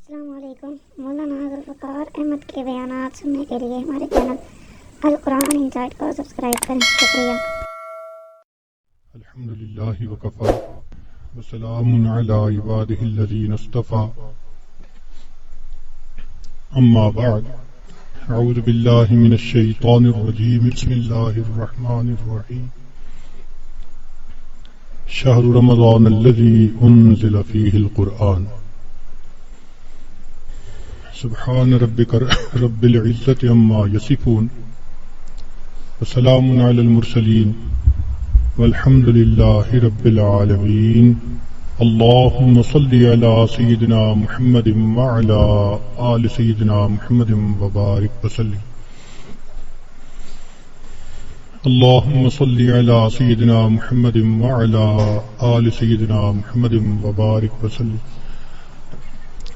السلام علیکم۔ مولانا ذوالفقار احمد کے بیانات سننے کے لیے ہمارے چینل القرآن انسائٹ کو سبسکرائب کریں۔ شکریہ۔ الحمدللہ وکفی وسلام علی عبادہ الذین اصطفی، اما بعد، اعوذ باللہ من الشیطان الرجیم، بسم اللہ الرحمن الرحیم۔ شہر رمضان الذی انزل فیہ القرآن، سبحان ربک رب العزت عما یصفون، وسلام علی المرسلین، والحمد للہ رب العالمین۔ اللہم صلی علی سیدنا محمد وعلی آل سیدنا محمد وبارک وسلم۔ اللہم صلی علی سیدنا محمد وعلی آل سیدنا محمد وبارک وسلم۔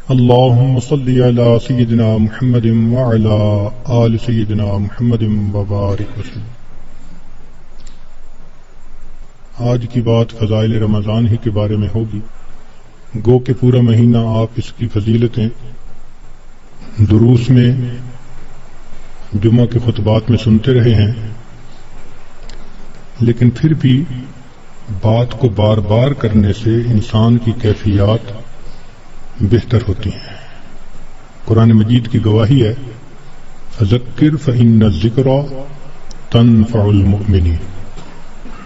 اللہم صلی علی سیدنا محمد وعلی آل سیدنا محمد وبارک وسلم۔ آج کی بات فضائل رمضان ہی کے بارے میں ہوگی، گو کہ پورا مہینہ آپ اس کی فضیلتیں دروس میں، جمعہ کے خطبات میں سنتے رہے ہیں، لیکن پھر بھی بات کو بار بار کرنے سے انسان کی کیفیات بہتر ہوتی ہیں۔ قرآن مجید کی گواہی ہے، فذکر فإن الذکرى تنفع المؤمنین۔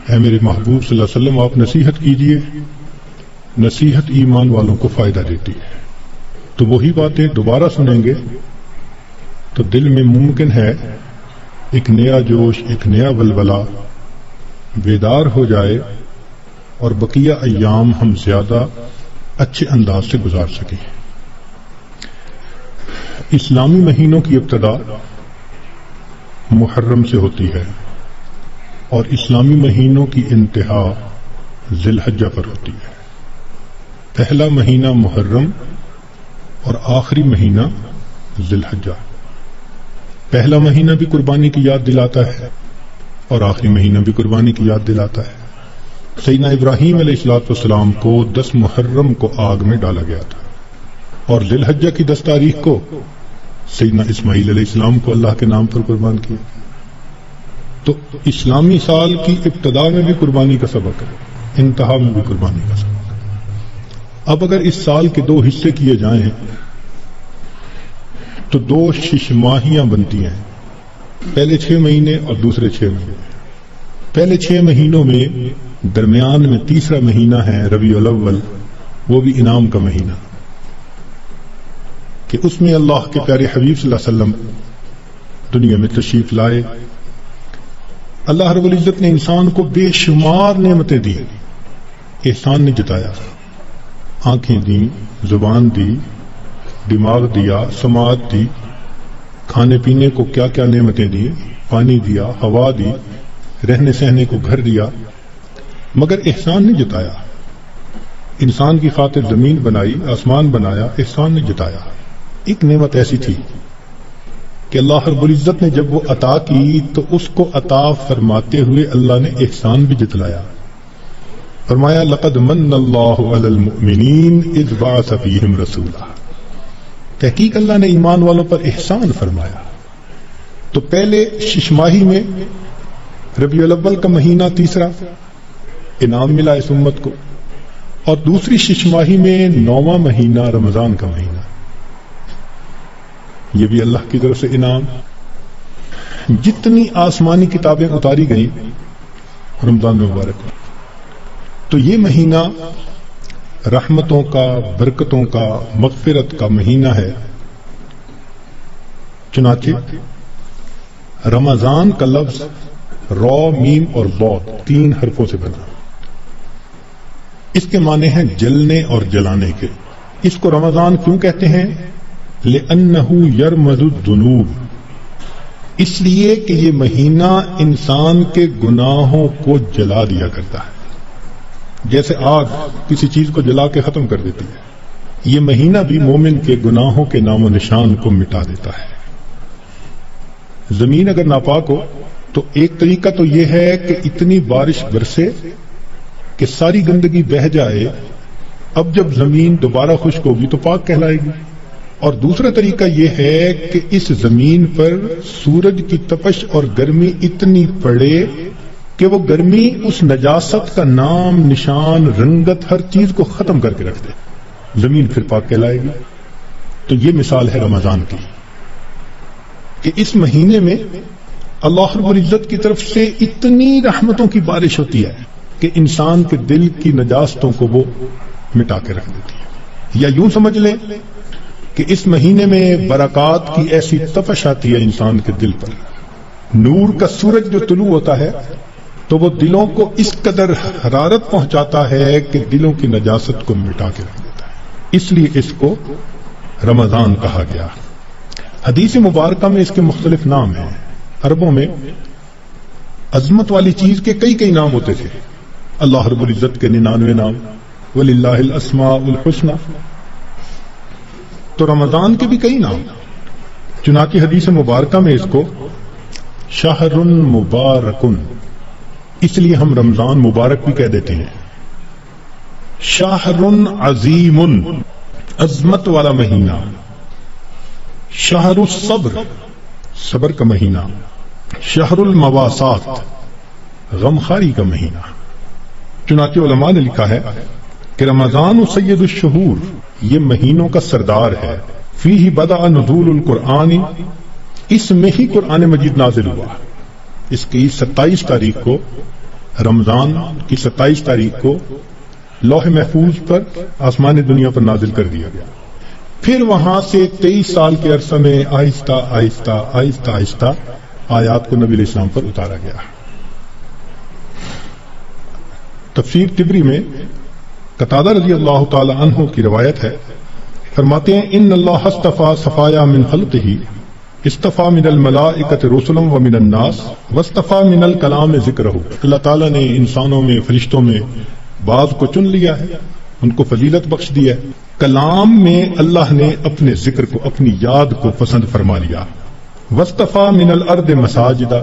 اے میرے محبوب صلی اللہ علیہ وسلم، آپ نصیحت کیجئے، نصیحت ایمان والوں کو فائدہ دیتی ہے۔ تو وہی باتیں دوبارہ سنیں گے تو دل میں ممکن ہے ایک نیا جوش، ایک نیا ولولہ بیدار ہو جائے، اور بقیہ ایام ہم زیادہ اچھے انداز سے گزار سکیں۔ اسلامی مہینوں کی ابتدا محرم سے ہوتی ہے، اور اسلامی مہینوں کی انتہا ذی الحجہ پر ہوتی ہے۔ پہلا مہینہ محرم اور آخری مہینہ ذی الحجہ۔ پہلا مہینہ بھی قربانی کی یاد دلاتا ہے، اور آخری مہینہ بھی قربانی کی یاد دلاتا ہے۔ سیدنا ابراہیم علیہ السلام کو 10 محرم کو آگ میں ڈالا گیا تھا، اور ذی الحجہ کی 10 تاریخ کو سیدنا اسماعیل علیہ السلام کو اللہ کے نام پر قربان کیا۔ تو اسلامی سال کی ابتدا میں بھی قربانی کا سبق ہے، انتہا میں بھی قربانی کا سبق ہے۔ اب اگر اس سال کے 2 حصے کیے جائیں تو 2 ششماہیاں بنتی ہیں، پہلے 6 مہینے اور دوسرے 6 مہینے۔ پہلے 6 مہینوں میں درمیان میں تیسرا مہینہ ہے ربیع الاول، وہ بھی انعام کا مہینہ، کہ اس میں اللہ کے پیارے حبیب صلی اللہ علیہ وسلم دنیا میں تشریف لائے۔ اللہ رب العزت نے انسان کو بے شمار نعمتیں دی، احسان نے جتایا، آنکھیں دیں، زبان دی، دماغ دیا، سماعت دی، کھانے پینے کو کیا کیا نعمتیں دی، پانی دیا، ہوا دی، رہنے سہنے کو گھر دیا، مگر احسان نے جتایا۔ انسان کی خاطر زمین بنائی، آسمان بنایا، احسان نے جتایا۔ ایک نعمت ایسی تھی کہ اللہ رب العزت نے جب وہ عطا کی تو اس کو عطا فرماتے ہوئے اللہ نے احسان بھی جتلایا۔ فرمایا لقد من اللہ علی المؤمنین اذ بعث فیہم رسولا۔ تحقیق اللہ نے ایمان والوں پر احسان فرمایا۔ تو پہلے ششماہی میں ربیع الاول کا مہینہ تیسرا، انعام ملا اس امت کو، اور دوسری ششماہی میں 9واں مہینہ رمضان کا مہینہ، یہ بھی اللہ کی طرف سے انعام۔ جتنی آسمانی کتابیں اتاری گئیں رمضان مبارک میں، تو یہ مہینہ رحمتوں کا، برکتوں کا، مغفرت کا مہینہ ہے۔ چنانچہ رمضان کا لفظ را، میم اور ضاد 3 حرفوں سے بنا۔ اس کے معنی ہیں جلنے اور جلانے کے۔ اس کو رمضان کیوں کہتے ہیں؟ لِأَنَّهُ يَرْمَزُ الذُّنُوبَ، اس لیے کہ یہ مہینہ انسان کے گناہوں کو جلا دیا کرتا ہے، جیسے آگ کسی چیز کو جلا کے ختم کر دیتی ہے۔ یہ مہینہ بھی مومن کے گناہوں کے نام و نشان کو مٹا دیتا ہے۔ زمین اگر ناپاک ہو تو ایک طریقہ تو یہ ہے کہ اتنی بارش برسے کہ ساری گندگی بہہ جائے، اب جب زمین دوبارہ خشک ہوگی تو پاک کہلائے گی، اور دوسرا طریقہ یہ ہے کہ اس زمین پر سورج کی تپش اور گرمی اتنی پڑے کہ وہ گرمی اس نجاست کا نام نشان رنگت ہر چیز کو ختم کر کے رکھ دے، زمین پھر پاک کہلائے گی۔ تو یہ مثال ہے رمضان کی کہ اس مہینے میں اللہ رب العزت کی طرف سے اتنی رحمتوں کی بارش ہوتی ہے کہ انسان کے دل کی نجاستوں کو وہ مٹا کے رکھ دیتی ہے۔ یا یوں سمجھ لیں کہ اس مہینے میں برکات کی ایسی تپش آتی ہے انسان کے دل پر، نور کا سورج جو طلوع ہوتا ہے تو وہ دلوں کو اس قدر حرارت پہنچاتا ہے کہ دلوں کی نجاست کو مٹا کے رکھ دیتا ہے، اس لیے اس کو رمضان کہا گیا۔ حدیث مبارکہ میں اس کے مختلف نام ہیں۔ عربوں میں عظمت والی چیز کے کئی نام ہوتے تھے، اللہ رب العزت کے 99 نام، وَلِلَّهِ الْأَسْمَاءُ الْحُسْنَى، تو رمضان کے بھی کئی نام، چنانچہ حدیث مبارکہ میں اس کو شہر مبارک، اس لیے ہم رمضان مبارک بھی کہہ دیتے ہیں، شہر عظیم، عظمت والا مہینہ، شہر الصبر، صبر کا مہینہ، شہر المواسات، غمخاری کا مہینہ۔ چنانچہ علماء نے لکھا ہے کہ رمضان سید الشہور، یہ مہینوں کا سردار ہے، فیہ بدأ نزول القرآن، اس میں ہی قرآن مجید نازل ہوا۔ اس کی 27 تاریخ کو، رمضان کی 27 تاریخ کو لوح محفوظ پر آسمان دنیا پر نازل کر دیا گیا، پھر وہاں سے 23 سال کے عرصہ میں آہستہ آہستہ آہستہ آہستہ آیات کو نبی علیہ السلام پر اتارا گیا۔ تفسیر طبری میں قتادہ رضی اللہ تعالی عنہ کی روایت ہے، فرماتے ہیں ان اللہ اصطفى صفایا من خلقہ، اصطفى من الملائکۃ رسلا ومن الناس واصطفى من الکلام ذکرہ، اللہ تعالیٰ نے انسانوں میں فرشتوں میں بعض کو چن لیا ہے، ان کو فضیلت بخش دیا ہے، کلام میں اللہ نے اپنے ذکر کو، اپنی یاد کو پسند فرما لیا، واصطفى من الارض مساجد،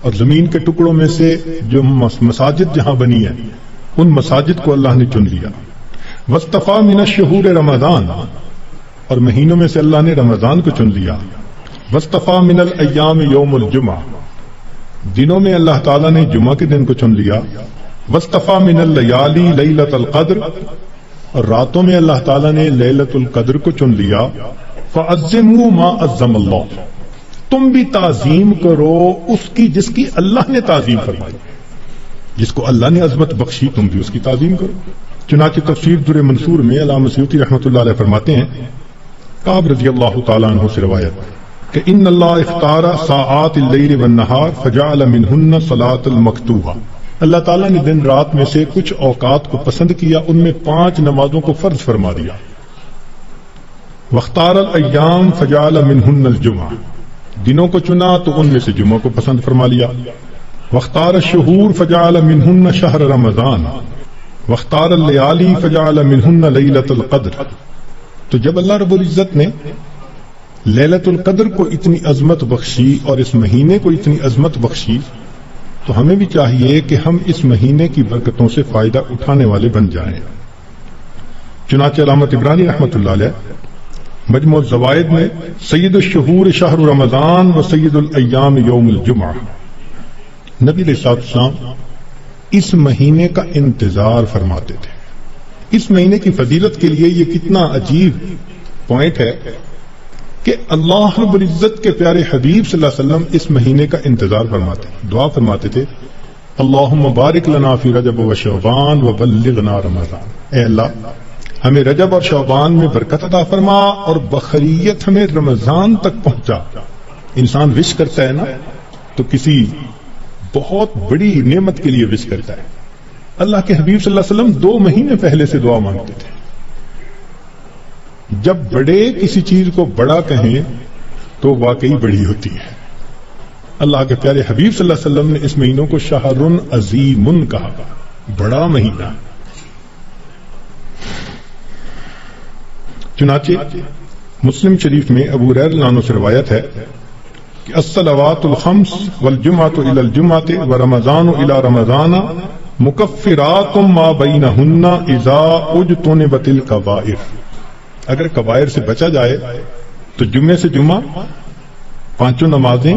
اور زمین کے ٹکڑوں میں سے جو مساجد جہاں بنی ہے ان مساجد کو اللہ نے چن لیا، واصطفى من الشہور رمضان، اور مہینوں میں سے اللہ نے رمضان کو چن لیا، واصطفى من الایام یوم الجمعہ، دنوں میں اللہ تعالیٰ نے جمعہ کے دن کو چن لیا، واصطفى من اللیالی لیلۃ القدر، اور راتوں میں اللہ تعالیٰ نے لیلۃ القدر کو چن لیا، فعظموا ما عظم اللہ، تم بھی تعظیم کرو اس کی جس کی اللہ نے تعظیم فرمائی، جس کو اللہ نے عظمت بخشی تم بھی اس کی تعظیم کرو۔ چنانچہ تفسیر در منصور میں علامہ سیوطی رحمۃ اللہ علیہ فرماتے ہیں، کعب رضی اللہ تعالیٰ عنہ سے روایت کہ ان اللہ اختار ساعات اللیل والنہار فجعل منہن صلاۃ المکتوبہ، اللہ تعالیٰ نے دن رات میں سے کچھ اوقات کو پسند کیا، ان میں 5 نمازوں کو فرض فرما دیا، واختار الایام فجعل منہن الجمعہ، دنوں کو چنا تو ان میں سے جمعہ کو پسند فرما لیا، واختار الشہور فجعل منہن شہر رمضان، واختار اللیالی فجعل منہن لیلۃ القدر۔ تو جب اللہ رب العزت نے لیلۃ القدر کو اتنی عظمت بخشی اور اس مہینے کو اتنی عظمت بخشی، تو ہمیں بھی چاہیے کہ ہم اس مہینے کی برکتوں سے فائدہ اٹھانے والے بن جائیں۔ چنانچہ علامہ طبرانی رحمۃ اللہ علیہ مجموع الزوائد میں سید الشہور شہر رمضان و سید الایام یوم الجمعہ، نبی علیہ السلام اس مہینے کا انتظار فرماتے تھے۔ اس مہینے کی فضیلت کے لیے یہ کتنا عجیب پوائنٹ ہے کہ اللہ رب العزت کے پیارے حبیب صلی اللہ علیہ وسلم اس مہینے کا انتظار فرماتے، دعا فرماتے تھے، اللہم بارک لنا فی رجب و شعبان و بلغنا رمضان، اے اللہ ہمیں رجب اور شعبان میں برکت عطا فرما اور بخیریت ہمیں رمضان تک پہنچا۔ انسان وش کرتا ہے نا تو کسی بہت بڑی نعمت کے لیے وش کرتا ہے، اللہ کے حبیب صلی اللہ علیہ وسلم 2 مہینے پہلے سے دعا مانگتے تھے۔ جب بڑے کسی چیز کو بڑا کہیں تو واقعی بڑی ہوتی ہے۔ اللہ کے پیارے حبیب صلی اللہ علیہ وسلم نے اس مہینوں کو شہر عظیم کہا، بڑا مہینہ۔ چنانچہ مسلم شریف میں ابو ہریرہ رضی اللہ عنہ سے روایت ہے کہ الصلوات الخمس والجمعۃ الی الجمعۃ ورمضان الی رمضان مکفرات ما بینہن اذا اجتنبت الکبائر، اگر کبائر سے بچا جائے تو جمعے سے جمعہ 5 نمازیں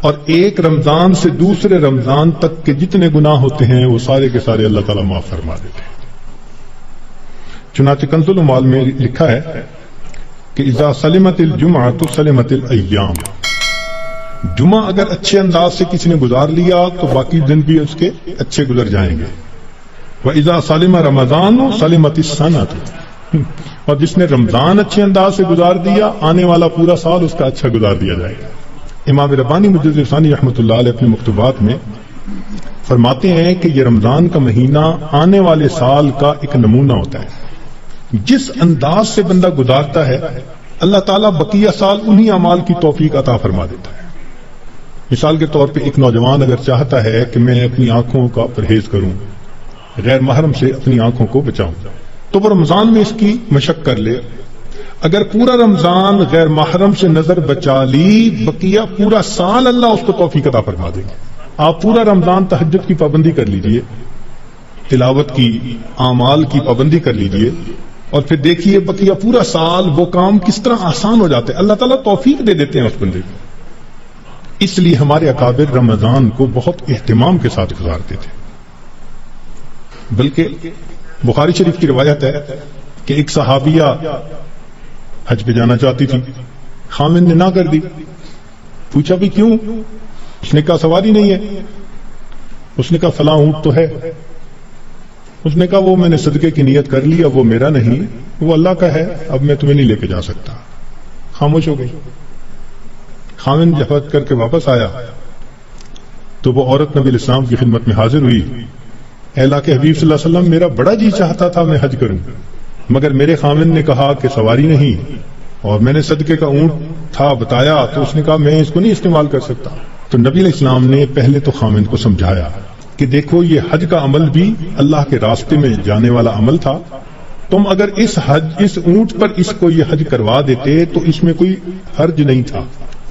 اور ایک رمضان سے دوسرے رمضان تک کے جتنے گناہ ہوتے ہیں وہ سارے کے سارے اللہ تعالیٰ معاف فرما دیتے ہیں. چنانچہ کنز العمال میں لکھا ہے کہ اذا سلمت الجمعۃ سلمت الایام، جمعہ اگر اچھے انداز سے کسی نے گزار لیا تو باقی دن بھی اس کے اچھے گزر جائیں گے. وَإِذَا سَلِمَ رَمَضَانُ سَلِمَتِ السَّنَةُ، اور جس نے رمضان اچھے انداز سے گزار دیا آنے والا پورا سال اس کا اچھا گزار دیا جائے گا. امام ربانی مجدد ثانی رحمۃ اللہ علیہ اپنے مکتوبات میں فرماتے ہیں کہ یہ رمضان کا مہینہ آنے والے سال کا ایک نمونہ ہوتا ہے. جس انداز سے بندہ گزارتا ہے اللہ تعالیٰ بقیہ سال انہی اعمال کی توفیق عطا فرما دیتا ہے. مثال کے طور پہ ایک نوجوان اگر چاہتا ہے کہ میں اپنی آنکھوں کا پرہیز کروں، غیر محرم سے اپنی آنکھوں کو بچاؤں، تو وہ رمضان میں اس کی مشق کر لے. اگر پورا رمضان غیر محرم سے نظر بچا لی، بقیہ پورا سال اللہ اس کو توفیق عطا فرما دے گا. آپ پورا رمضان تہجد کی پابندی کر لیجئے، تلاوت کی، اعمال کی پابندی کر لیجئے، اور پھر دیکھیے بقیہ پورا سال وہ کام کس طرح آسان ہو جاتے ہیں. اللہ تعالیٰ توفیق دے دیتے ہیں اس بندے کو. اس لیے ہمارے اکابر رمضان کو بہت اہتمام کے ساتھ گزارتے تھے. بلکہ بخاری شریف کی روایت ہے کہ ایک صحابیہ حج پہ جانا چاہتی تھی، خامن نے نہ کر دی. پوچھا بھی کیوں؟ اس نے کہا سواری نہیں ہے. اس نے کہا فلاں اونٹ تو ہے. اس نے کہا وہ میں نے صدقے کی نیت کر لی، اب وہ میرا نہیں، وہ اللہ کا ہے، اب میں تمہیں نہیں لے کے جا سکتا. خاموش ہو گئی. خامن جب حج کر کے واپس آیا تو وہ عورت نبی الاسلام کی خدمت میں حاضر ہوئی. اے اللہ کے حبیب صلی اللہ علیہ وسلم، میرا بڑا جی چاہتا تھا میں حج کروں، مگر میرے خامن نے کہا کہ سواری نہیں، اور میں نے صدقے کا اونٹ تھا بتایا تو اس نے کہا میں اس کو نہیں استعمال کر سکتا. تو نبی علیہ السلام نے پہلے تو خامن کو سمجھایا کہ دیکھو یہ حج کا عمل بھی اللہ کے راستے میں جانے والا عمل تھا. تم اگر اس اونٹ پر اس کو یہ حج کروا دیتے تو اس میں کوئی حرج نہیں تھا،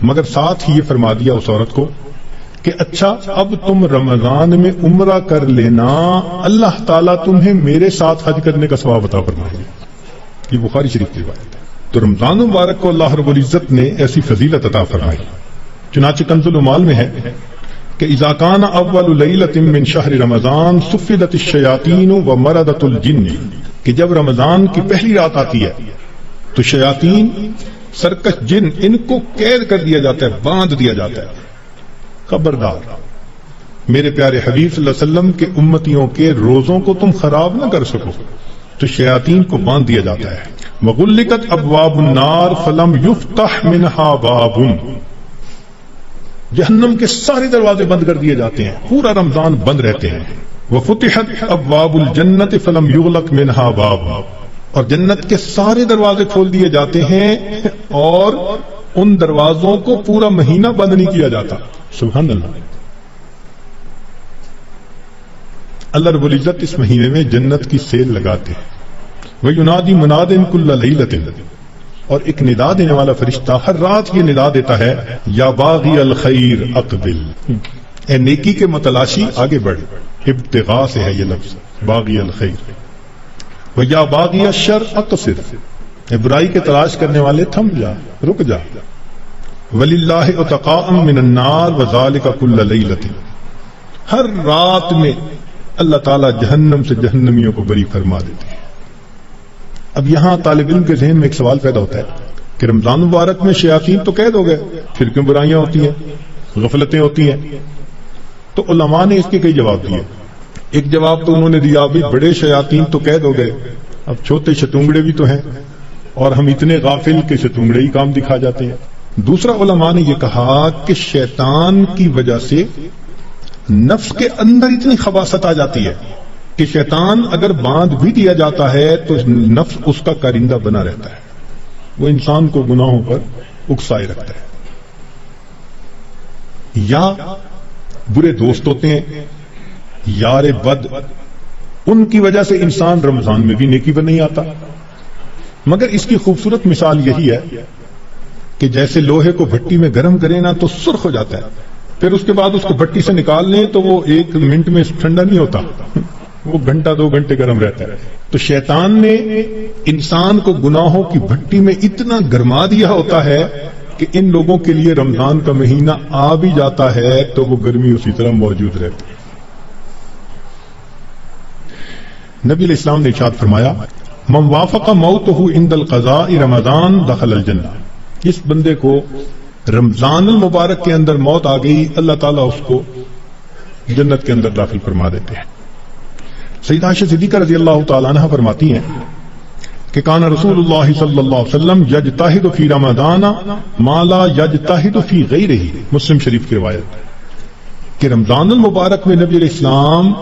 مگر ساتھ ہی یہ فرما دیا اس عورت کو کہ اچھا اب تم رمضان میں عمرہ کر لینا، اللہ تعالیٰ تمہیں میرے ساتھ حج کرنے کا ثواب عطا فرمائے گا. یہ بخاری شریف کی روایت ہے. تو رمضان مبارک کو اللہ رب العزت نے ایسی فضیلت عطا فرمائی. چنانچہ کنز العمال میں ہے کہ اذا کان اول لیلۃ من شہر رمضان صفدت الشیاطین ومردت الجن، کہ جب رمضان کی پہلی رات آتی ہے تو شیاطین، سرکش جن، ان کو قید کر دیا جاتا ہے، باندھ دیا جاتا ہے. خبردار، میرے پیارے حبیب صلی اللہ علیہ وسلم کے امتیوں کے روزوں کو تم خراب نہ کر سکو، تو شیاطین کو باندھ دیا جاتا ہے. وغلقت ابواب النار فلم یفتح منها باب، جہنم کے سارے دروازے بند کر دیے جاتے ہیں، پورا رمضان بند رہتے ہیں. وفتحت ابواب الجنت فلم یغلق منها باب، اور جنت کے سارے دروازے کھول دیے جاتے ہیں اور ان دروازوں کو پورا مہینہ بند نہیں کیا جاتا. سبحان اللہ. اللہ رب العزت اس مہینے میں جنت کی سیل لگاتے ہیں. وَيُنَادِي مُنَادٍ كُلَّ لَيْلَةٍ، اور ایک ندا دینے والا فرشتہ ہر رات یہ ندا دیتا ہے، یا باغی الخیر اقبل، اے نیکی کے متلاشی آگے بڑھ. ابتغاء سے ہے یہ لفظ باغی الخیر. وَيَا باغی الشر اقصر، اے برائی کے تلاش کرنے والے تھم جا، رک جا. وَلِلَّهِ عُتَقَاءً مِّنَ النَّارِ وَذَلِكَ كُلَّ لَيْلَةٍ، ہر رات میں اللہ تعالیٰ جہنم سے جہنمیوں کو بری فرما دیتے ہیں. اب یہاں طالب علم کے ذہن میں ایک سوال پیدا ہوتا ہے کہ رمضان مبارک میں شیاطین تو قید ہو گئے، پھر کیوں برائیاں ہوتی ہیں، غفلتیں ہوتی ہیں؟ تو علماء نے اس کے کئی جواب دیے. ایک جواب تو انہوں نے دیا بھی بڑے شیاطین تو قید ہو گئے، اب چھوٹے شتونگڑے بھی تو ہیں، اور ہم اتنے غافل کہ شتونگڑے ہی کام دکھا جاتے ہیں. دوسرا علماء نے یہ کہا کہ شیطان کی وجہ سے نفس کے اندر اتنی خباثت آ جاتی ہے کہ شیطان اگر باندھ بھی دیا جاتا ہے تو نفس اس کا کارندہ بنا رہتا ہے، وہ انسان کو گناہوں پر اکسائے رکھتا ہے. یا برے دوست ہوتے ہیں، یار بد، ان کی وجہ سے انسان رمضان میں بھی نیکی پر نہیں آتا. مگر اس کی خوبصورت مثال یہی ہے کہ جیسے لوہے کو بھٹی میں گرم کریں نا تو سرخ ہو جاتا ہے، پھر اس کے بعد اس کو بھٹی سے نکال لیں تو وہ 1 منٹ میں ٹھنڈا نہیں ہوتا. وہ گھنٹہ 2 گھنٹے گرم رہتا ہے. تو شیطان نے انسان کو گناہوں کی بھٹی میں اتنا گرما دیا ہوتا ہے کہ ان لوگوں کے لیے رمضان کا مہینہ آ بھی جاتا ہے تو وہ گرمی اسی طرح موجود رہتی ہے. نبی علیہ السلام نے ارشاد فرمایا من وافق موتہ عند القضاء رمضان دخل الجنہ. جس بندے کو رمضان المبارک کے اندر موت آ گئی اللہ تعالیٰ اس کو جنت کے اندر داخل فرما دیتے ہیں. سیدہ عائشہ صدیقہ رضی اللہ تعالیٰ عنہ فرماتی ہیں کہ کان رسول اللہ صلی اللہ علیہ وسلم یجتہد فی رمضان ما لا یجتہد فی غیرہ. مسلم شریف کی روایت کہ رمضان المبارک میں نبی علیہ السلام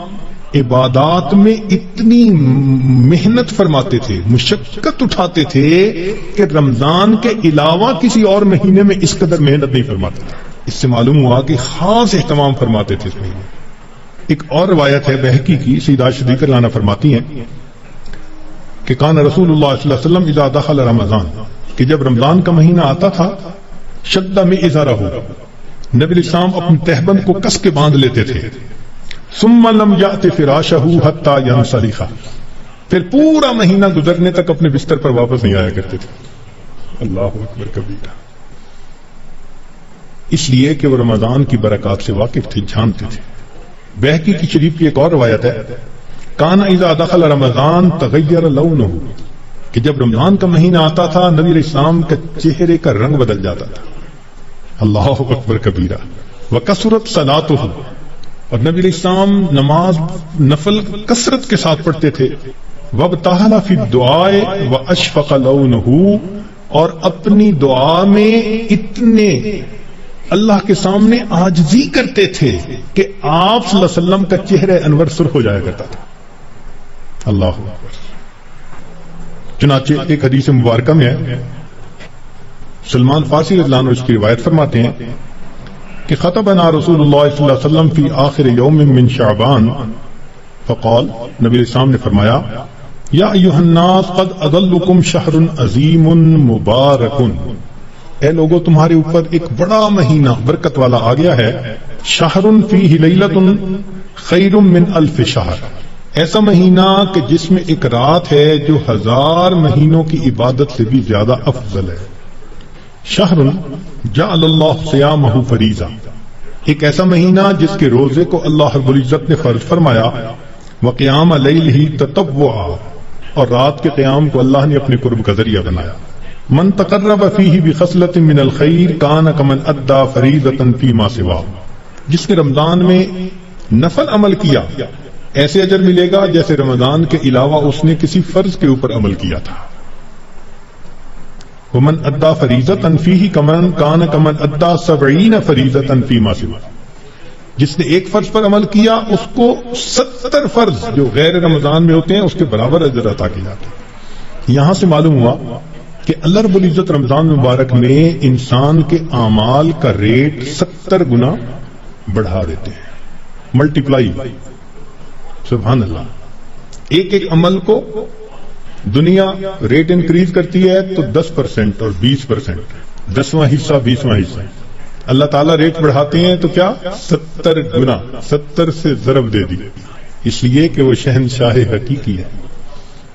عبادات میں اتنی محنت فرماتے تھے، مشقت اٹھاتے تھے کہ رمضان کے علاوہ کسی اور مہینے میں اس قدر محنت نہیں فرماتے تھے. اس سے معلوم ہوا کہ خاص اہتمام فرماتے تھے اس مہینے. ایک اور روایت ہے بہقی کی، سیدہ عائشہ صدیقہ رضی اللہ عنہا فرماتی ہیں کہ کان رسول اللہ صلی اللہ علیہ وسلم اذا دخل رمضان، کہ جب رمضان کا مہینہ آتا تھا شد میں ازارہ ہو، نبی علیہ السلام اپنے تہبند کو کس کے باندھ لیتے تھے. ثم لم یأت فراشہ حتی ینصرف، پھر پورا مہینہ گزرنے تک اپنے بستر پر واپس نہیں آیا کرتے تھے. اللہ اکبر کبیرہ. اس لیے کہ وہ رمضان کی برکات سے واقف تھے، جانتے تھے. بہقی کی شریف کی ایک اور روایت ہے کان اذا دخل رمضان تغیر لونہ، کہ جب رمضان کا مہینہ آتا تھا نبی علیہ السلام کے چہرے کا رنگ بدل جاتا تھا. اللہ اکبر کبیرہ. وکثرت صلاتہ، اور نبی علیہ السلام نماز نفل کثرت کے ساتھ پڑھتے تھے. وابتہل فی الدعاء واشفق لونہ، اور اپنی دعا میں اتنے اللہ کے سامنے عاجزی کرتے تھے کہ آپ صلی اللہ علیہ وسلم کا چہرہ انور سرخ ہو جایا کرتا تھا. اللہ اکبر. چنانچہ ایک حدیث مبارکہ میں ہے، سلمان فارسی رضی اللہ عنہ اس کی روایت فرماتے ہیں کہ خطبنا رسول اللہ صلی اللہ علیہ وسلم فی آخر یوم من شعبان فقال، نبی علیہ السلام نے فرمایا یا ایھا الناس قد اضلکم شہر عظیم مبارک، اے لوگو تمہارے اوپر ایک بڑا مہینہ برکت والا آ گیا ہے. شہر فیہ لیلۃ خیر من الف شہر، ایسا مہینہ کہ جس میں ایک رات ہے جو 1000 مہینوں کی عبادت سے بھی زیادہ افضل ہے. شہر جعل اللہ صیامہ فریضہ، ایک ایسا مہینہ جس کے روزے کو اللہ رب العزت نے فرض فرمایا. وقیام لیلہ تطوعا، اور رات کے قیام کو اللہ نے اپنے قرب کا ذریعہ بنایا. من تقرب فیہ بخصلۃ من الخیر کان کمن ادى فریضۃ فیما سواہ، جس نے رمضان میں نفل عمل کیا ایسے اجر ملے گا جیسے رمضان کے علاوہ اس نے کسی فرض کے اوپر عمل کیا تھا. ومن ادى فریضۃ فیہ کمن کان کمن ادى 70 فریضۃ فیما سواہ، جس نے ایک فرض پر عمل کیا اس کو 70 فرض جو غیر رمضان میں ہوتے ہیں اس کے برابر اجر عطا کیا جاتا ہے. یہاں سے معلوم ہوا کہ اللہ رب العزت رمضان مبارک میں انسان کے اعمال کا ریٹ 70 گنا بڑھا دیتے ہیں، ملٹیپلائی. سبحان اللہ. ایک ایک عمل کو دنیا ریٹ انکریز کرتی ہے تو 10% اور 20%، 10واں حصہ 20واں حصہ. اللہ تعالیٰ ریٹ بڑھاتے ہیں تو کیا 70 گنا، 70 سے ضرب دے دی. اس لیے کہ وہ شہنشاہ حقیقی ہے،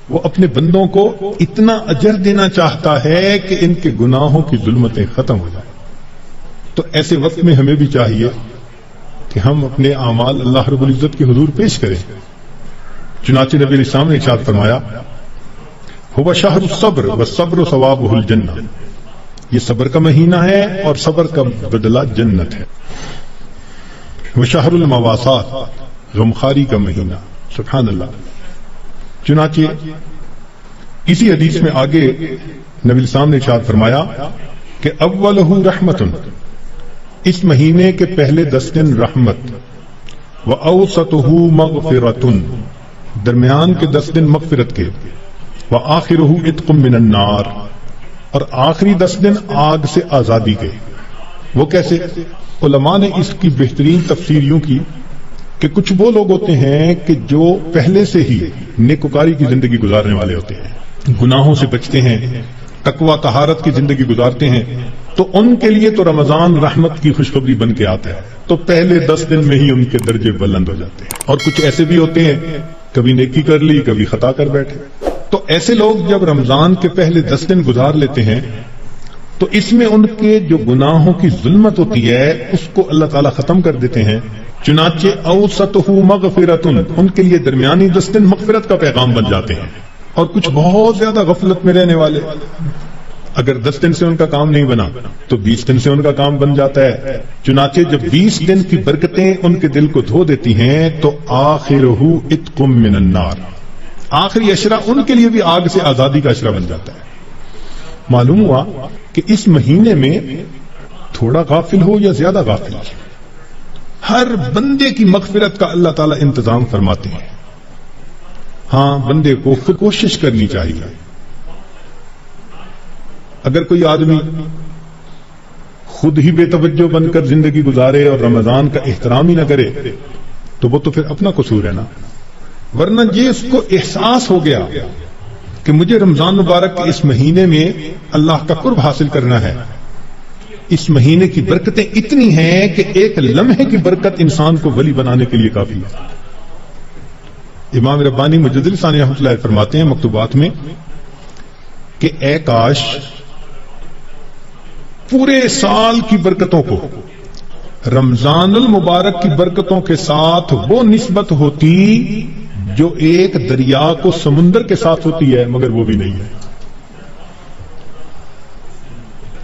وہ اپنے بندوں کو اتنا اجر دینا چاہتا ہے کہ ان کے گناہوں کی ظلمتیں ختم ہو جائیں. تو ایسے وقت میں ہمیں بھی چاہیے کہ ہم اپنے اعمال اللہ رب العزت کے حضور پیش کریں. چنانچہ نبی علیہ السلام نے ارشاد فرمایا هو شہر الصبر والصبر ثوابہ الجنہ، یہ صبر کا مہینہ ہے اور صبر کا بدلہ جنت ہے. وہ شہر المواسات، غمخاری کا مہینہ. سبحان اللہ. چنانچہ اسی حدیث میں آگے نبی السلام نے ارشاد فرمایا کہ اولہ رحمت، اس مہینے کے پہلے 10 دن رحمت، واوسطہ مغفرۃ، درمیان کے 10 دن مغفرت کے، وآخرہ عتق من النار، اور آخری 10 دن آگ سے آزادی کے. وہ کیسے؟ علماء نے اس کی بہترین تفسیر یوں کی کہ کچھ وہ لوگ ہوتے ہیں کہ جو پہلے سے ہی نیکوکاری کی زندگی گزارنے والے ہوتے ہیں، گناہوں سے بچتے ہیں، تقوی طہارت کی زندگی گزارتے ہیں، تو ان کے لیے تو رمضان رحمت کی خوشخبری بن کے آتا ہے، تو پہلے 10 دن میں ہی ان کے درجے بلند ہو جاتے ہیں. اور کچھ ایسے بھی ہوتے ہیں کبھی نیکی کر لی کبھی خطا کر بیٹھے. تو ایسے لوگ جب رمضان کے پہلے 10 دن گزار لیتے ہیں تو اس میں ان کے جو گناہوں کی ظلمت ہوتی ہے اس کو اللہ تعالیٰ ختم کر دیتے ہیں. چنانچہ اوسطہ مغفرۃ، ان کے لیے درمیانی 10 دن مغفرت کا پیغام بن جاتے ہیں. اور کچھ بہت زیادہ غفلت میں رہنے والے، اگر 10 دن سے ان کا کام نہیں بنا تو 20 دن سے ان کا کام بن جاتا ہے. چنانچہ جب 20 دن کی برکتیں ان کے دل کو دھو دیتی ہیں تو آخرہ عتق من النار، آخری اشرہ ان کے لیے بھی آگ سے آزادی کا اشرہ بن جاتا ہے. معلوم ہوا کہ اس مہینے میں تھوڑا غافل ہو یا زیادہ غافل، ہر بندے کی مغفرت کا اللہ تعالیٰ انتظام فرماتے ہیں. ہاں بندے کو خود کوشش کرنی چاہیے. اگر کوئی آدمی خود ہی بے توجہ بن کر زندگی گزارے اور رمضان کا احترام ہی نہ کرے تو وہ تو پھر اپنا قصور ہے نا. ورنہ یہ اس کو احساس ہو گیا کہ مجھے رمضان مبارک کے اس مہینے میں اللہ کا قرب حاصل کرنا ہے. اس مہینے کی برکتیں اتنی ہیں کہ ایک لمحے کی برکت انسان کو ولی بنانے کے لیے کافی ہے. امام ربانی مجدد ثانی رحمۃ اللہ فرماتے ہیں مکتوبات میں کہ اے کاش پورے سال کی برکتوں کو رمضان المبارک کی برکتوں کے ساتھ وہ نسبت ہوتی جو ایک دریا کو سمندر کے ساتھ ہوتی ہے، مگر وہ بھی نہیں ہے.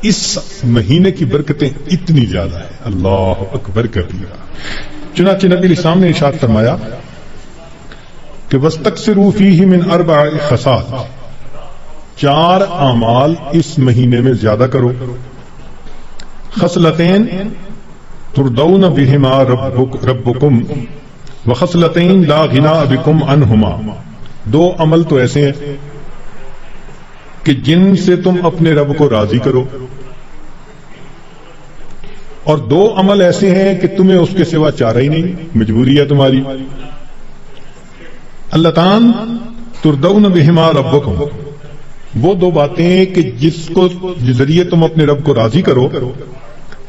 اس مہینے کی برکتیں اتنی زیادہ ہیں، اللہ اکبر کبیرہ. چنانچہ نبی علیہ السلام نے ارشاد فرمایا کہ وَاسْتَكْثِرُوا فِيهِ مِنْ 4 خصال، 4 اعمال اس مہینے میں زیادہ کرو. خصلتین ترضون بهما ربکم وخصلتین لا غنى بکم عنہما، 2 عمل تو ایسے ہیں کہ جن سے تم اپنے رب کو راضی کرو، اور 2 عمل ایسے ہیں کہ تمہیں اس کے سوا چارہ ہی نہیں، مجبوری ہے تمہاری. اللتان ترضون بہما ربکم، وہ 2 باتیں کہ جس کو ذریعے تم اپنے رب کو راضی کرو.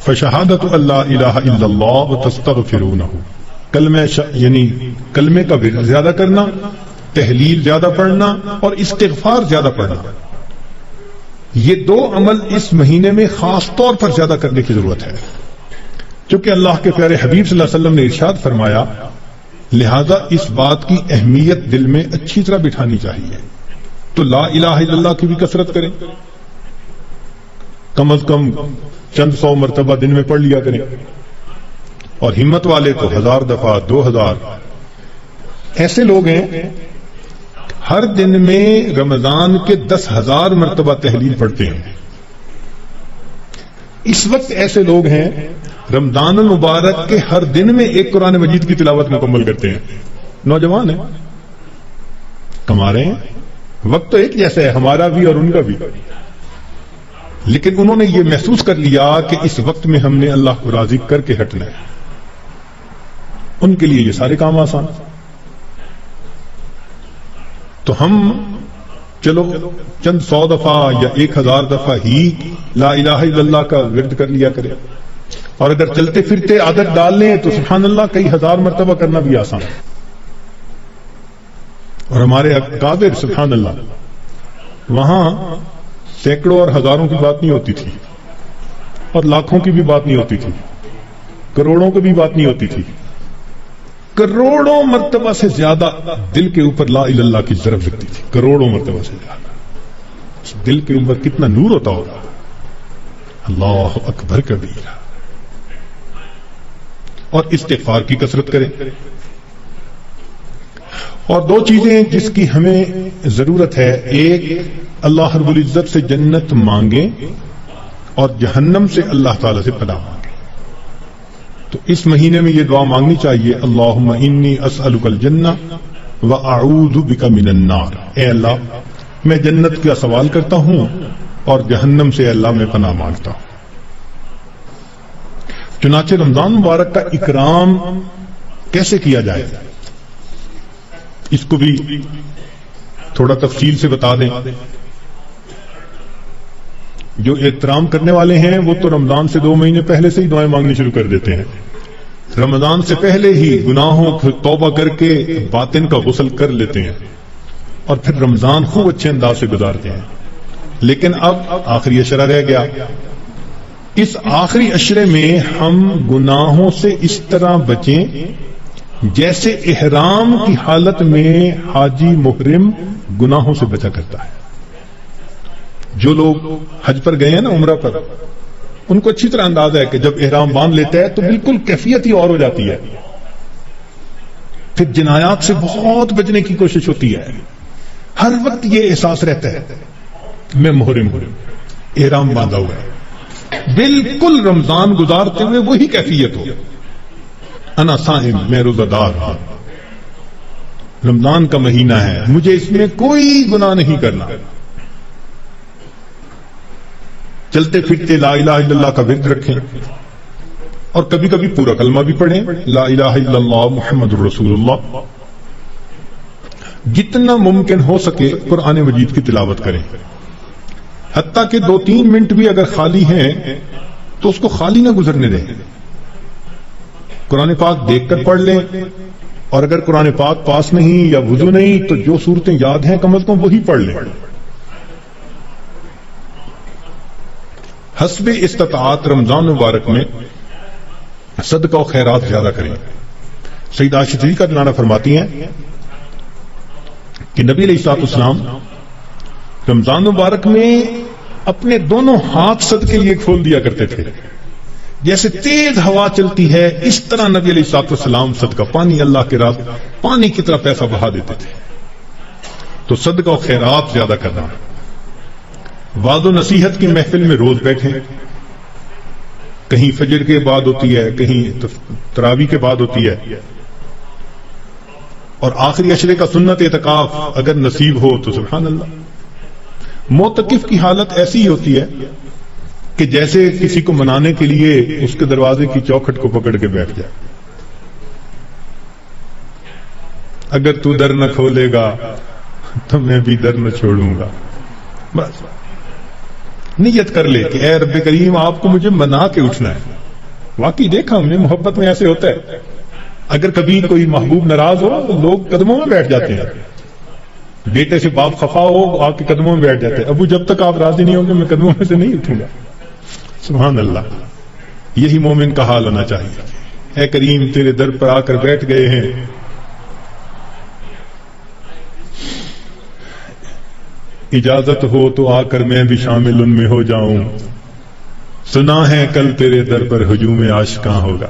فشہادت اللہ الہ الا اللہ وتستغفرونہ، یعنی کلمے کا زیادہ کرنا، تحلیل زیادہ پڑھنا اور استغفار زیادہ پڑھنا. یہ 2 عمل اس مہینے میں خاص طور پر زیادہ کرنے کی ضرورت ہے، چونکہ اللہ کے پیارے حبیب صلی اللہ علیہ وسلم نے ارشاد فرمایا، لہذا اس بات کی اہمیت دل میں اچھی طرح بٹھانی چاہیے. تو لا الہ الا اللہ کی بھی کثرت کریں، کم از کم چند 100 مرتبہ دن میں پڑھ لیا کریں، اور ہمت والے تو 1000 دفعہ 2000. ایسے لوگ ہیں ہر دن میں رمضان کے 10,000 مرتبہ تحلیل پڑھتے ہیں. اس وقت ایسے لوگ ہیں رمضان المبارک کے ہر دن میں ایک قرآن مجید کی تلاوت مکمل کرتے ہیں. نوجوان ہیں، کما رہے ہیں. وقت تو ایک جیسا ہے ہمارا بھی اور ان کا بھی، لیکن انہوں نے یہ محسوس کر لیا کہ اس وقت میں ہم نے اللہ کو راضی کر کے ہٹنا ہے. ان کے لیے یہ سارے کام آسان. تو ہم چلو چند 100 دفعہ یا 1000 دفعہ ہی لا الہ الا اللہ کا ورد کر لیا کرے، اور اگر چلتے پھرتے عادت ڈال لیں تو سبحان اللہ کئی 1000 مرتبہ کرنا بھی آسان ہے. اور ہمارے اکابر سبحان اللہ وہاں سینکڑوں اور ہزاروں کی بات نہیں ہوتی تھی، اور لاکھوں کی بھی بات نہیں ہوتی تھی، کروڑوں کی بھی بات نہیں ہوتی تھی. کروڑوں مرتبہ سے زیادہ دل کے اوپر لا الہ الا اللہ کی ضرب لگتی تھی، کروڑوں مرتبہ سے زیادہ. دل کے اوپر کتنا نور ہوتا ہوگا. اللہ اکبر کبیرہ. اور استغفار کی کثرت کریں. اور 2 چیزیں جس کی ہمیں ضرورت ہے، ایک اللہ رب العزت سے جنت مانگیں اور جہنم سے اللہ تعالی سے پناہ مانگیں. تو اس مہینے میں یہ دعا مانگنی چاہیے، اللہم انی اسألک الجنہ واعوذ بک من النار. اے اللہ میں جنت کا سوال کرتا ہوں اور جہنم سے اللہ میں پناہ مانگتا ہوں. چنانچہ رمضان مبارک کا اکرام کیسے کیا جائے اس کو بھی تھوڑا تفصیل سے بتا دیں. جو احترام کرنے والے ہیں وہ تو رمضان سے 2 مہینے پہلے سے ہی دعائیں مانگنی شروع کر دیتے ہیں، رمضان سے پہلے ہی گناہوں کو توبہ کر کے باطن کا غسل کر لیتے ہیں اور پھر رمضان خوب اچھے انداز سے گزارتے ہیں. لیکن اب آخری عشرہ رہ گیا. اس آخری عشرے میں ہم گناہوں سے اس طرح بچیں جیسے احرام کی حالت میں حاجی محرم گناہوں سے بچا کرتا ہے. جو لوگ حج پر گئے ہیں نا، عمرہ پر، ان کو اچھی طرح اندازہ ہے کہ جب احرام باندھ لیتا ہے تو بالکل کیفیت ہی اور ہو جاتی ہے. پھر جنایات سے بہت بچنے کی کوشش ہوتی ہے. ہر وقت یہ احساس رہتا ہے میں محرم ہوں، احرام باندھا ہوا ہے. بالکل رمضان گزارتے ہوئے وہی کیفیت ہو، انا صائم، میں روزہ دار ہوں، رمضان کا مہینہ ہے، مجھے اس میں کوئی گناہ نہیں کرنا. چلتے پھرتے لا الہ الا اللہ کا ورد رکھیں اور کبھی کبھی پورا کلمہ بھی پڑھیں، لا الہ الا اللہ محمد الرسول اللہ. جتنا ممکن ہو سکے قرآن مجید کی تلاوت کریں. حتیٰ کہ 2-3 منٹ بھی اگر خالی ہیں تو اس کو خالی نہ گزرنے دیں. قرآن پاک دیکھ کر پڑھ لیں، اور اگر قرآن پاک پاس نہیں یا وضو نہیں تو جو صورتیں یاد ہیں کم از کم وہی پڑھ لیں. حسب استطاعت رمضان مبارک میں صدقہ و خیرات زیادہ کریں. سیدہ عائشہ صدیقہ رضی اللہ عنہا فرماتی ہیں کہ نبی علیہ الصلوۃ والسلام رمضان مبارک میں اپنے دونوں ہاتھ صدقے لیے کھول دیا کرتے تھے. جیسے تیز ہوا چلتی ہے اس طرح نبی علیہ الصلوۃ والسلام صدقہ، پانی اللہ کے راہ پانی کی طرح پیسہ بہا دیتے تھے. تو صدقہ و خیرات زیادہ کرنا. وعظ و نصیحت کی محفل میں روز بیٹھیں. کہیں فجر کے بعد ہوتی ہے، کہیں تراویح کے بعد ہوتی ہے، اور آخری عشرے کا سنت اعتکاف اگر نصیب ہو تو سبحان اللہ. معتکف کی حالت ایسی ہی ہوتی ہے کہ جیسے کسی کو منانے کے لیے اس کے دروازے کی چوکھٹ کو پکڑ کے بیٹھ جائے. اگر تو در نہ کھولے گا تو میں بھی در نہ چھوڑوں گا. بس نیت کر لے کہ اے رب کریم آپ کو مجھے منا کے اٹھنا ہے. واقعی دیکھا ہم نے محبت میں ایسے ہوتا ہے، اگر کبھی کوئی محبوب ناراض ہو تو لوگ قدموں میں بیٹھ جاتے ہیں. بیٹے سے باپ خفا ہو آپ کے قدموں میں بیٹھ جاتے ہیں، ابو جب تک آپ راضی نہیں ہوں گے میں قدموں میں سے نہیں اٹھوں گا. سبحان اللہ. یہی مومن کا حال ہونا چاہیے. اے کریم تیرے در پر آ کر بیٹھ گئے ہیں، اجازت ہو تو آ کر میں بھی شامل ان میں ہو جاؤں. سنا ہے کل تیرے در پر ہجوم عاشقاں ہوگا.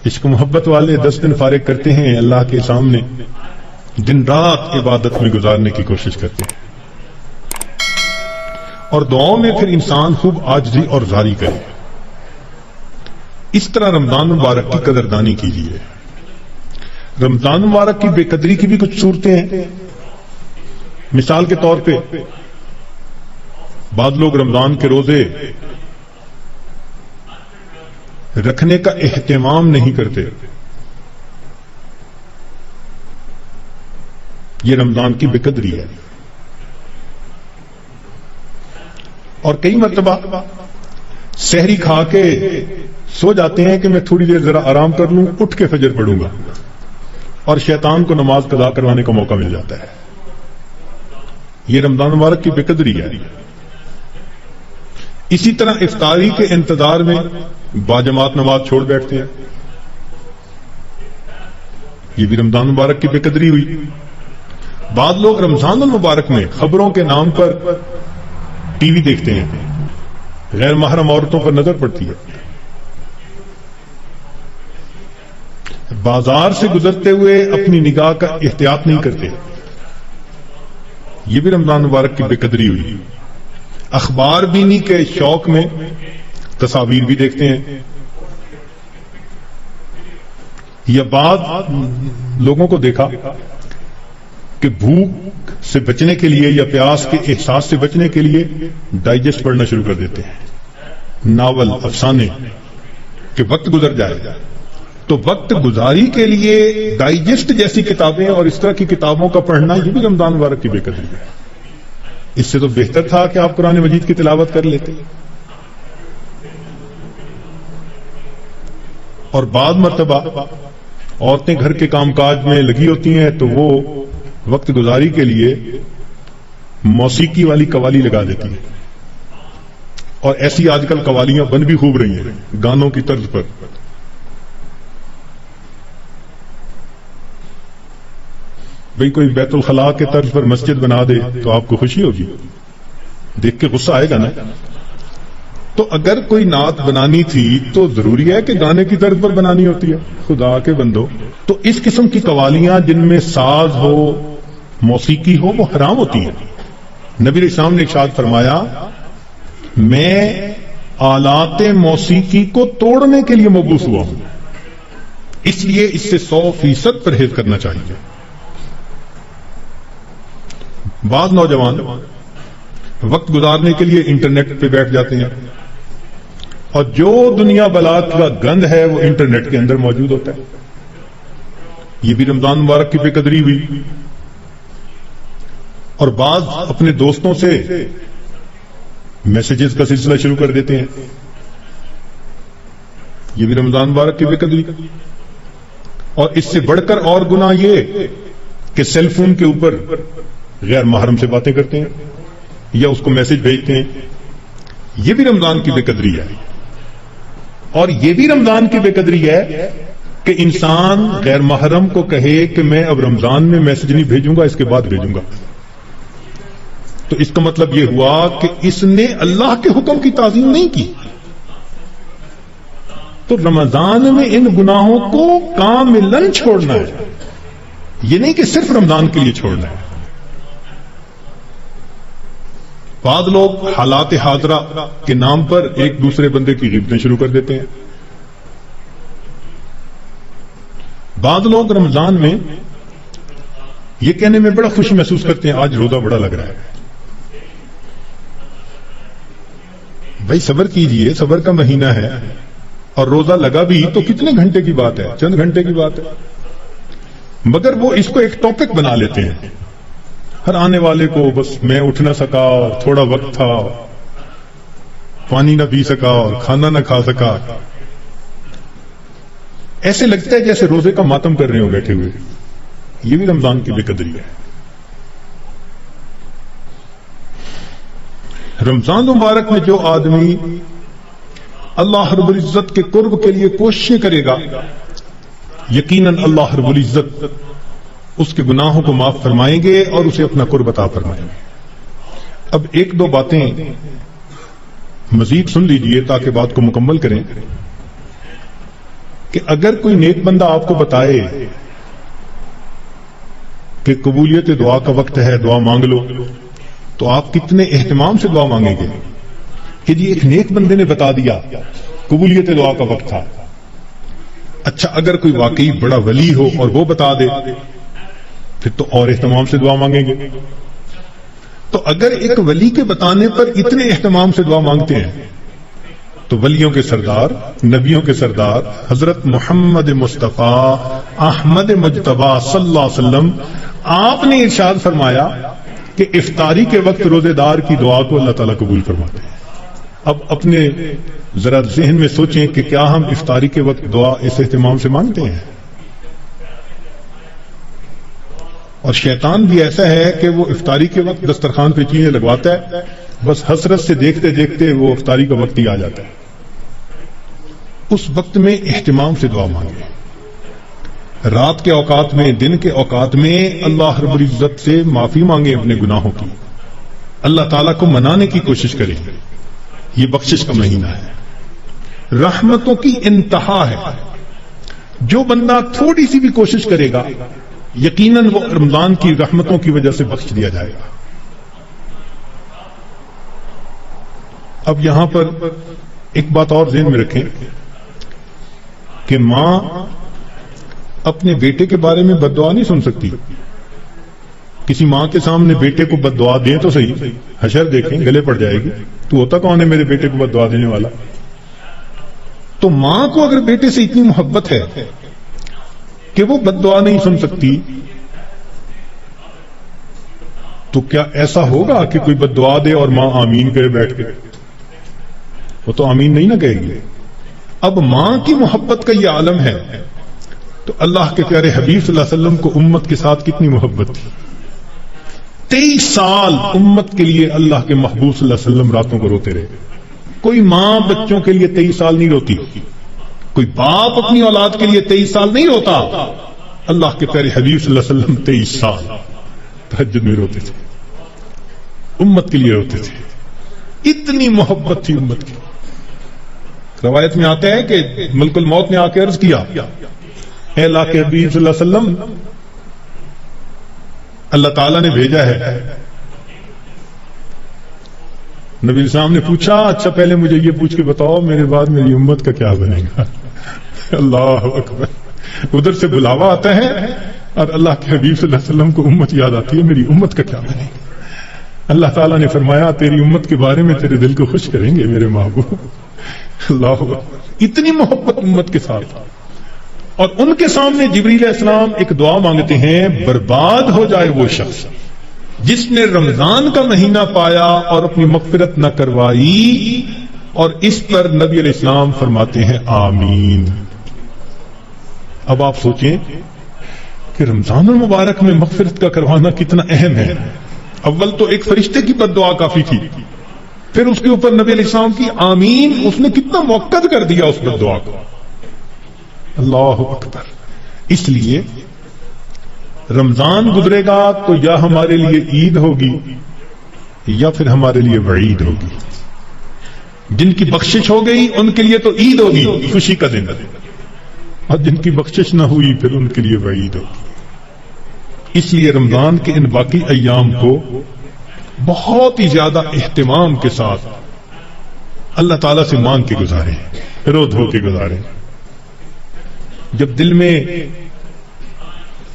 عشق محبت والے 10 دن فارغ کرتے ہیں اللہ کے سامنے، دن رات عبادت میں گزارنے کی کوشش کرتے ہیں، اور دعاؤں میں پھر انسان خوب عاجزی اور زاری کرے. اس طرح رمضان مبارک کی قدردانی کیجیے. رمضان مبارک کی بے قدری کی بھی کچھ صورتیں ہیں. مثال کے طور پہ بعض لوگ رمضان کے روزے رکھنے کا اہتمام نہیں کرتے. یہ رمضان کی بے قدری ہے. اور کئی مرتبہ سحری کھا کے سو جاتے ہیں کہ میں تھوڑی دیر ذرا آرام کر لوں، اٹھ کے فجر پڑھوں گا، اور شیطان کو نماز قضا کروانے کا موقع مل جاتا ہے. یہ رمضان مبارک کی بے قدری ہے. اسی طرح افطاری کے انتظار میں باجماعت نماز چھوڑ بیٹھتے ہیں. یہ بھی رمضان مبارک کی بے قدری ہوئی. بعض لوگ رمضان المبارک میں خبروں کے نام پر ٹی وی دیکھتے ہیں، غیر محرم عورتوں پر نظر پڑتی ہے. بازار سے گزرتے ہوئے اپنی نگاہ کا احتیاط نہیں کرتے. یہ بھی رمضان مبارک کی بے قدری ہوئی. اخبار بینی کے شوق میں تصاویر بھی دیکھتے ہیں. یا بعض لوگوں کو دیکھا کہ بھوک سے بچنے کے لیے یا پیاس کے احساس سے بچنے کے لیے ڈائجسٹ پڑھنا شروع کر دیتے ہیں، ناول، افسانے، کہ وقت گزر جائے. تو وقت گزاری کے لیے ڈائجسٹ جیسی کتابیں اور اس طرح کی کتابوں کا پڑھنا یہ بھی رمضان مبارک کی بے قدری ہے. اس سے تو بہتر تھا کہ آپ قرآن مجید کی تلاوت کر لیتے. اور بعض مرتبہ عورتیں گھر کے کام کاج میں لگی ہوتی ہیں تو وہ وقت گزاری کے لیے موسیقی والی قوالی لگا دیتی ہیں، اور ایسی آج کل قوالیاں بن بھی خوب رہی ہیں گانوں کی طرز پر۔ بھئی کوئی بیت الخلاء کے طرز پر مسجد بنا دے تو آپ کو خوشی ہوگی، دیکھ کے غصہ آئے گا نا؟ تو اگر کوئی نعت بنانی تھی تو ضروری ہے کہ گانے کی طرز پر بنانی ہوتی ہے؟ خدا کے بندو، تو اس قسم کی قوالیاں جن میں ساز ہو، موسیقی ہو، وہ حرام ہوتی ہیں۔ نبی علیہ السلام نے ارشاد فرمایا میں آلات موسیقی کو توڑنے کے لیے مبعوث ہوا ہوں، اس لیے اس سے 100% پرہیز کرنا چاہیے۔ بعض نوجوان وقت گزارنے کے لیے انٹرنیٹ پہ بیٹھ جاتے ہیں، اور جو دنیا بلاد کا گند ہے وہ انٹرنیٹ کے اندر موجود ہوتا ہے۔ یہ بھی رمضان مبارک کی بے قدری ہوئی۔ اور بعض اپنے دوستوں سے میسیجز کا سلسلہ شروع کر دیتے ہیں، یہ بھی رمضان مبارک کی بے قدری۔ اور اس سے بڑھ کر اور گناہ یہ کہ سیل فون کے اوپر غیر محرم سے باتیں کرتے ہیں یا اس کو میسج بھیجتے ہیں، یہ بھی رمضان کی بے قدری ہے۔ اور یہ بھی رمضان کی بے قدری ہے کہ انسان غیر محرم کو کہے کہ میں اب رمضان میں میسج نہیں بھیجوں گا، اس کے بعد بھیجوں گا، تو اس کا مطلب یہ ہوا کہ اس نے اللہ کے حکم کی تعظیم نہیں کی۔ تو رمضان میں ان گناہوں کو کاملاً چھوڑنا ہے، یہ نہیں کہ صرف رمضان کے لیے چھوڑنا ہے۔ بعض لوگ حالات حاضرہ کے نام پر ایک دوسرے بندے کی غیبتیں شروع کر دیتے ہیں۔ بعض لوگ رمضان میں یہ کہنے میں بڑا خوشی محسوس کرتے ہیں آج روزہ بڑا لگ رہا ہے۔ بھائی صبر کیجئے، صبر کا مہینہ ہے، اور روزہ لگا بھی تو کتنے گھنٹے کی بات ہے، چند گھنٹے کی بات ہے، مگر وہ اس کو ایک ٹاپک بنا لیتے ہیں۔ ہر آنے والے کو بس میں اٹھ نہ سکا، تھوڑا وقت تھا، پانی نہ پی سکا اور کھانا نہ کھا سکا، ایسے لگتا ہے جیسے روزے کا ماتم کر رہے ہو بیٹھے ہوئے۔ یہ بھی رمضان کی بے قدری ہے۔ رمضان مبارک میں جو آدمی اللہ رب العزت کے قرب کے لیے کوششیں کرے گا، یقیناً اللہ رب العزت اس کے گناہوں کو معاف فرمائیں گے اور اسے اپنا قرب عطا فرمائیں گے۔ اب ایک دو باتیں مزید سن لیجئے تاکہ بات کو مکمل کریں کہ اگر کوئی نیک بندہ آپ کو بتائے کہ قبولیت دعا کا وقت ہے، دعا مانگ لو، تو آپ کتنے اہتمام سے دعا مانگیں گے کہ جی ایک نیک بندے نے بتا دیا قبولیت دعا کا وقت تھا۔ اچھا اگر کوئی واقعی بڑا ولی ہو اور وہ بتا دے پھر تو اور اہتمام سے دعا مانگیں گے۔ تو اگر ایک ولی کے بتانے پر اتنے اہتمام سے دعا مانگتے ہیں تو ولیوں کے سردار، نبیوں کے سردار حضرت محمد مصطفیٰ احمد مجتبی صلی اللہ علیہ وسلم، آپ نے ارشاد فرمایا کہ افطاری کے وقت روزے دار کی دعا کو اللہ تعالیٰ قبول فرماتے ہیں۔ اب اپنے ذرا ذہن میں سوچیں کہ کیا ہم افطاری کے وقت دعا اس اہتمام سے مانگتے ہیں؟ اور شیطان بھی ایسا ہے کہ وہ افطاری کے وقت دسترخوان پہ چیزیں لگواتا ہے، بس حسرت سے دیکھتے دیکھتے وہ افطاری کا وقت ہی آ جاتا ہے۔ اس وقت میں اہتمام سے دعا مانگیں، رات کے اوقات میں، دن کے اوقات میں اللہ رب العزت سے معافی مانگیں اپنے گناہوں کی، اللہ تعالیٰ کو منانے کی کوشش کریں۔ یہ بخشش کا مہینہ ہے، رحمتوں کی انتہا ہے۔ جو بندہ تھوڑی سی بھی کوشش کرے گا یقیناً وہ رمضان کی رحمتوں کی وجہ سے بخش دیا جائے گا۔ اب یہاں پر ایک بات اور ذہن میں رکھیں کہ ماں اپنے بیٹے کے بارے میں بد دعا نہیں سن سکتی۔ کسی ماں کے سامنے بیٹے کو بد دعا دیں تو صحیح، حشر دیکھیں گلے پڑ جائے گی، تو ہوتا کون ہے میرے بیٹے کو بد دعا دینے والا؟ تو ماں کو اگر بیٹے سے اتنی محبت ہے کہ وہ بد دعا نہیں سن سکتی، تو کیا ایسا ہوگا کہ کوئی بد دعا دے اور ماں آمین کرے بیٹھ کے؟ وہ تو آمین نہیں نہ کہے گی۔ اب ماں کی محبت کا یہ عالم ہے تو اللہ کے پیارے حبیب صلی اللہ علیہ وسلم کو امت کے ساتھ کتنی محبت تھی. 23 سال امت کے لیے اللہ کے محبوب صلی اللہ علیہ وسلم راتوں کو روتے رہے. کوئی ماں بچوں کے لیے 23 سال نہیں روتی, کوئی باپ اپنی اولاد کے لیے 23 سال نہیں روتا. اللہ کے پیارے حبیب صلی اللہ علیہ وسلم 23 سال تہجد میں روتے تھے, امت کے لیے روتے تھے. اتنی محبت تھی امت کی. روایت میں آتا ہے کہ ملک الموت نے آ کے عرض کیا, اے اللہ کے حبیب صلی اللہ علیہ وسلم, اللہ تعالیٰ نے بھیجا ہے. نبی السلام نے پوچھا, اچھا پہلے مجھے یہ پوچھ کے بتاؤ میرے بعد میری امت کا کیا بنے گا. اللہ اکبر. ادھر سے بلاوا آتا ہے اور اللہ کے حبیب صلی اللہ علیہ وسلم کو امت یاد آتی ہے, میری امت کا کیا بنے گا. اللہ تعالیٰ نے فرمایا تیری امت کے بارے میں تیرے دل کو خوش کریں گے میرے محبوب. اللہ اکبر. اتنی محبت امت کے ساتھ. اور ان کے سامنے جبریل علیہ السلام ایک دعا مانگتے ہیں, برباد ہو جائے وہ شخص جس نے رمضان کا مہینہ پایا اور اپنی مغفرت نہ کروائی. اور اس پر نبی علیہ السلام فرماتے ہیں آمین. اب آپ سوچیں کہ رمضان المبارک میں مغفرت کا کروانا کتنا اہم ہے. اول تو ایک فرشتے کی بد دعا کافی تھی, پھر اس کے اوپر نبی علیہ السلام کی آمین, اس نے کتنا موقع کر دیا اس بد دعا کو. اللہ اکبر. اس لیے رمضان گزرے گا تو یا ہمارے لیے عید ہوگی یا پھر ہمارے لیے وعید ہوگی. جن کی بخشش ہو گئی ان کے لیے تو عید ہوگی, خوشی کا دن, اور جن کی بخشش نہ ہوئی پھر ان کے لیے وعید ہوگی. اس لیے رمضان کے ان باقی ایام کو بہت ہی زیادہ اہتمام کے ساتھ اللہ تعالیٰ سے مانگ کے گزاریں, رو دھو کے گزاریں. جب دل میں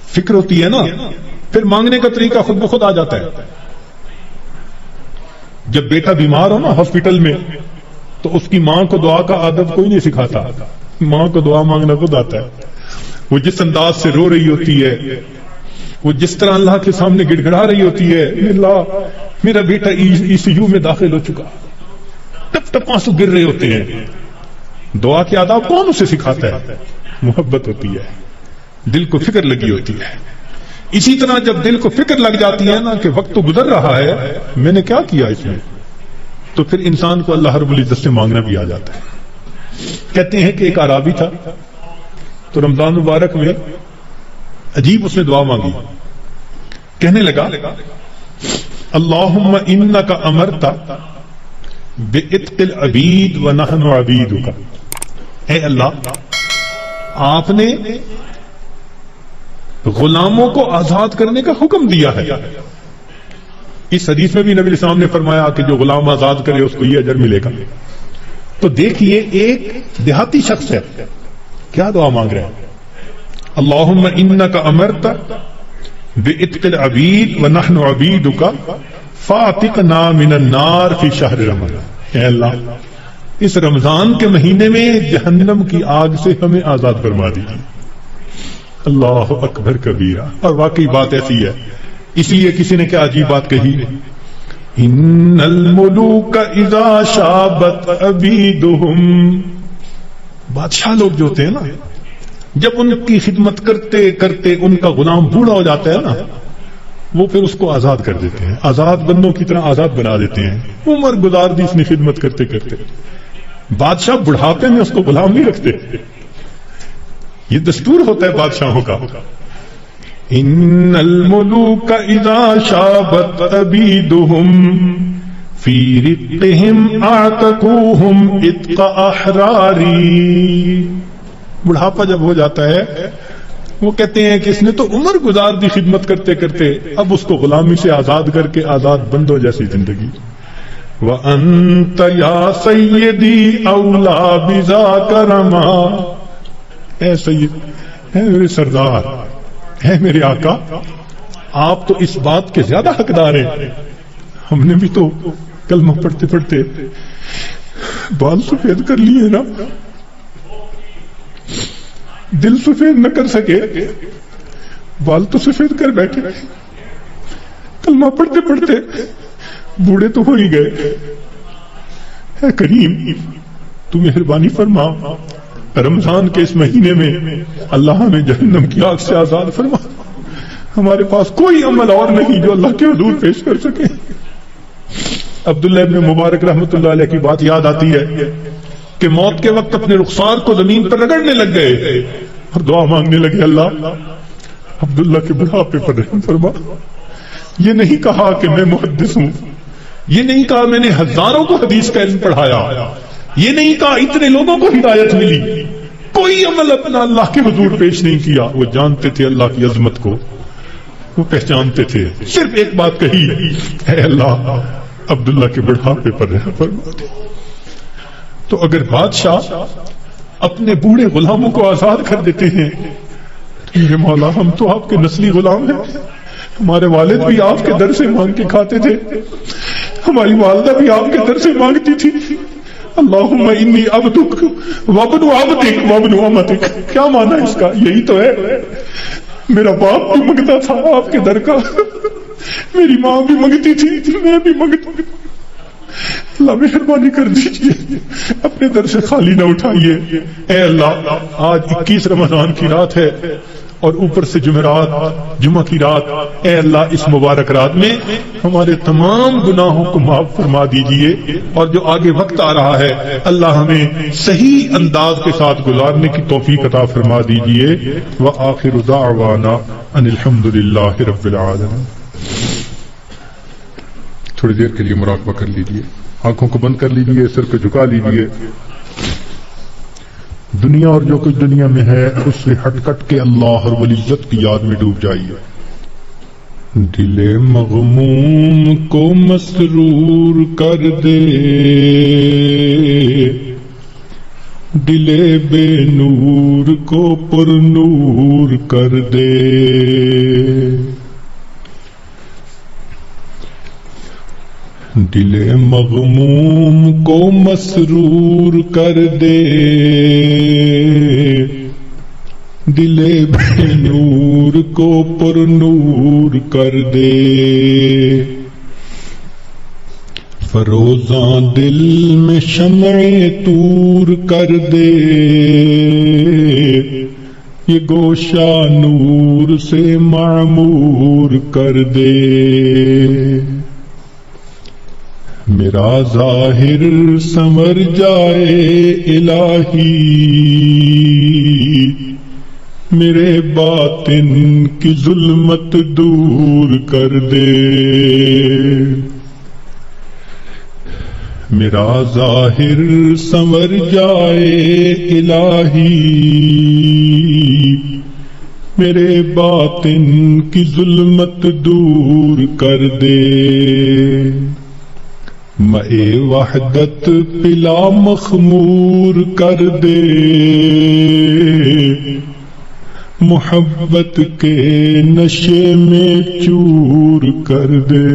فکر ہوتی ہے نا, پھر مانگنے کا طریقہ خود بخود آ جاتا ہے. جب بیٹا بیمار ہو نا ہاسپٹل میں, تو اس کی ماں کو دعا کا عادت کوئی نہیں سکھاتا, ماں کو دعا مانگنا خود آتا ہے. وہ جس انداز سے رو رہی ہوتی ہے, وہ جس طرح اللہ کے سامنے گڑ گڑا رہی ہوتی ہے, اللہ میرا بیٹا ECU میں داخل ہو چکا, ٹپ ٹپ آنسو گر رہے ہوتے ہیں. دعا کے آداب کون اسے سکھاتا ہے؟ محبت ہوتی ہے, دل کو فکر لگی ہوتی ہے. اسی طرح جب دل کو فکر لگ جاتی ہے نا کہ وقت تو گزر رہا ہے, میں نے کیا کیا اس میں, تو پھر انسان کو اللہ رب العزت سے مانگنا بھی آ جاتا ہے. کہتے ہیں کہ ایک اعرابی تھا, تو رمضان مبارک میں عجیب اس نے دعا مانگی. کہنے لگا اللہم انک امرت بعتق العبید ونحن عبیدک. اے اللہ, آپ نے غلاموں کو آزاد کرنے کا حکم دیا ہے. اس حدیث میں بھی نبی علیہ السلام نے فرمایا کہ جو غلام آزاد کرے اس کو یہ اجر ملے گا. تو دیکھیے ایک دیہاتی شخص ہے, کیا دعا مانگ رہے ہیں, اللہم انک امرت بعتق العبید ونحن عبیدک فاعتقنا من النار فی شہر رمضان. اے اللہ, اس رمضان کے مہینے میں جہنم کی آگ سے ہمیں آزاد فرما دیجیے. اللہ اکبر کبیرہ. اور واقعی بات ایسی ہے, اس لیے کسی نے کیا عجیب بات کہی, ان الملوک اذا شابت عبیدہم. بادشاہ لوگ جو ہوتے ہیں نا, جب ان کی خدمت کرتے کرتے ان کا غلام بوڑھا ہو جاتا ہے نا, وہ پھر اس کو آزاد کر دیتے ہیں, آزاد بندوں کی طرح آزاد بنا دیتے ہیں. عمر گزار دی اس نے خدمت کرتے کرتے. بادشاہ بڑھاپے میں اس کو غلام نہیں رکھتے, یہ دستور ہوتا ہے بادشاہوں کا. ان الملوک اذا شابت عبیدہم فی رقہم اعتقوہم عتق احراری. بڑھاپا جب ہو جاتا ہے, وہ کہتے ہیں کہ اس نے تو عمر گزار دی خدمت کرتے کرتے, اب اس کو غلامی سے آزاد کر کے آزاد بندوں جیسی زندگی. وَأَنْتَ يَا سَيِّدِي أَوْلَى بِذَاكَ رَمَا. اے سید, اے میرے سردار, اے میرے آقا, آپ تو اس بات کے زیادہ حقدار ہیں. ہم نے بھی تو کلمہ پڑھتے پڑھتے بال سفید کر لیے نا, دل سفید نہ کر سکے, بال تو سفید کر بیٹھے. کلمہ پڑھتے پڑھتے بوڑھے تو ہو ہی گئے. اے کریم, تو مہربانی فرما, رمضان کے اس مہینے میں اللہ ہمیں جہنم کی آگ سے آزاد فرما. ہمارے پاس کوئی عمل اور نہیں جو اللہ کے حضور پیش کر سکے. عبداللہ ابن مبارک رحمۃ اللہ علیہ کی بات یاد آتی ہے کہ موت کے وقت اپنے رخسار کو زمین پر رگڑنے لگ گئے اور دعا مانگنے لگے, اللہ عبداللہ کے بڑھاپے پر رحم فرما. یہ نہیں کہا کہ میں محدث ہوں, یہ نہیں کہا میں نے ہزاروں کو حدیث کا علم پڑھایا, یہ نہیں کہا اتنے لوگوں کو ہدایت ملی. کوئی عمل اپنا اللہ کے حضور پیش نہیں کیا. وہ جانتے تھے اللہ کی عظمت کو, وہ پہچانتے تھے. صرف ایک بات کہی, اے اللہ عبداللہ کے بڑھاپے پر رحم فرما. تو اگر بادشاہ اپنے بوڑھے غلاموں کو آزاد کر دیتے ہیں, یہ مولا ہم تو آپ کے نسلی غلام ہیں, ہمارے والد بھی آپ کے در سے مانگ کے کھاتے تھے, ہماری والدہ بھی آپ کے در سے مانگتی تھی. اللہم انی عبدک وابن عبدک وابن امتک. کیا معنی اس کا؟ یہی تو ہے, میرا باپ بھی مانگتا تھا آپ کے در کا, میری ماں بھی مانگتی تھی, میں بھی مانگتا. اللہ مہربانی کر دیجیے, اپنے در سے خالی نہ اٹھائیے. اے اللہ آج 21 رمضان کی رات ہے اور اوپر سے جمعرات, جمعہ کی رات. اے اللہ اس مبارک رات میں ہمارے تمام گناہوں کو معاف فرما دیجیے, اور جو آگے وقت آ رہا ہے اللہ ہمیں صحیح انداز کے ساتھ گزارنے کی توفیق عطا فرما دیجیے. وآخر دعوانا ان الحمدللہ رب العالمین. تھوڑی دیر کے لیے مراقبہ کر لیجیے, آنکھوں کو بند کر لیجیے, سر پہ جھکا لیجیے. دنیا اور جو کچھ دنیا میں ہے اس سے ہٹ کٹ کے اللہ اور ولی عزت کی یاد میں ڈوب جائیے. دل مغموم کو مسرور کر دے, دل بے نور کو پر نور کر دے. دل مغموم کو مسرور کر دے, دل بے نور کو پر نور کر دے. فروزاں دل میں شمع طور کر دے, یہ گوشہ نور سے معمور کر دے. میرا ظاہر سنور جائے الہی, میرے باطن کی ظلمت دور کر دے. میرا ظاہر سنور جائے الہی, میرے باطن کی ظلمت دور کر دے. مئے وحدت پلا مخمور کر دے, محبت کے نشے میں چور کر دے.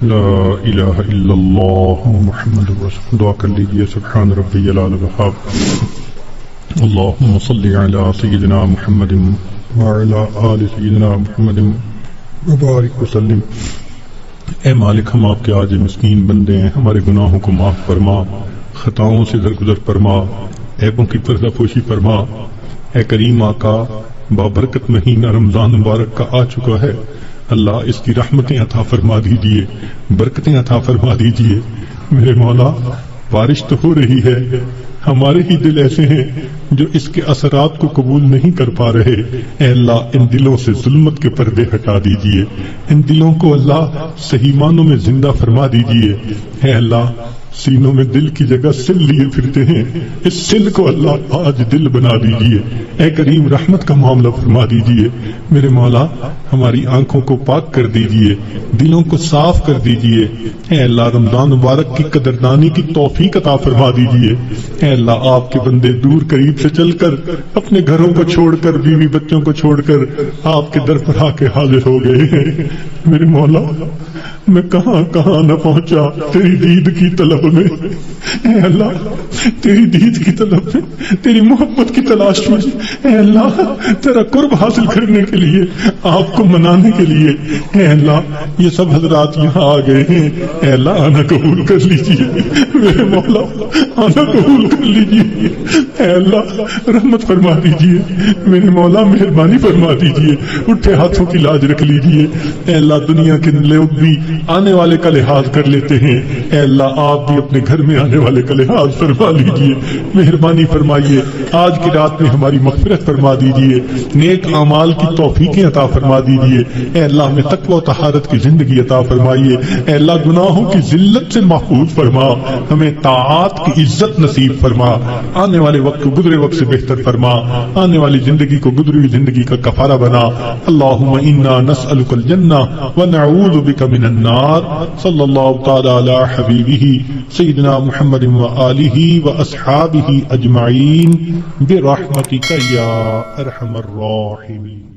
لا الہ الا اللہ محمد رسول. دعا کر لیجیے. سبحان ربی العلی الوہاب. اللہم صلی علی سیدنا محمد وعلی آل سیدنا محمد وبارک وسلم. اے مالک ہم آپ کے عاجز مسکین بندے ہیں, ہمارے گناہوں کو معاف فرما, خطاؤں سے درگزر فرما, عیبوں کی پردہ پوشی فرما. اے کریم آقا بابرکت مہینہ رمضان مبارک کا آ چکا ہے, اللہ اس کی رحمتیں عطا فرما دیجیے, برکتیں عطا فرما دیجیے. میرے مولا بارش تو ہو رہی ہے, ہمارے ہی دل ایسے ہیں جو اس کے اثرات کو قبول نہیں کر پا رہے. اے اللہ ان دلوں سے ظلمت کے پردے ہٹا دیجیے, ان دلوں کو اللہ صحیح معنوں میں زندہ فرما دیجیے. اے اللہ سینوں میں دل کی جگہ سل لیے پھرتے ہیں, اس سل کو اللہ آج دل بنا دیجیے. اے کریم رحمت کا معاملہ فرما دیجیے. میرے مولا ہماری آنکھوں کو پاک کر دیجیے, دلوں کو صاف کر دیجیے. اے اللہ رمضان مبارک کی قدردانی کی توفیق عطا فرما دیجیے. اے اللہ آپ کے بندے دور قریب سے چل کر اپنے گھروں کو چھوڑ کر, بیوی بچوں کو چھوڑ کر آپ کے در پر آ کے حاضر ہو گئے ہیں. میرے مولا میں کہاں کہاں نہ پہنچا تیری دید کی طلب میں. اے اللہ تیری دید کی طلب میں, تیری محبت کی تلاش میں, اے اللہ تیرا قرب حاصل کرنے کے لیے, آپ کو منانے کے لیے. اے اللہ یہ سب حضرات یہاں آ گئے ہیں, اے اللہ آنا قبول کر لیجیے میرے مولا, آنا قبول کر لیجیے. اے اللہ رحمت فرما دیجیے میرے مولا, مہربانی فرما دیجیے, اٹھے ہاتھوں کی لاج رکھ لیجیے. اے اللہ دنیا کے لوگ بھی آنے والے کا لحاظ کر لیتے ہیں, اے اللہ آپ بھی اپنے گھر میں آنے والے کا لحاظ فرما لیجیے, مہربانی فرمائیے. آج کی رات میں ہماری مغفرت فرما دیجیے, نیک اعمال کی توفیقیں عطا فرما دیجیے. اے اللہ ہمیں تقوی و طہارت کی زندگی عطا فرمائیے. اے اللہ گناہوں کی ذلت سے محفوظ فرما, ہمیں طاعات کی عزت نصیب فرما. آنے والے وقت کو گزرے وقت سے بہتر فرما, آنے والی زندگی کو گزری ہوئی زندگی کا کفارہ بنا. اللہم انا نسألک الجنہ ونعوذ بک من النار. صلی اللہ تعالی علی حبیبہ سیدنا محمد وآلہ واصحابہ اجمعین برحمتک یا ارحم الراحمین.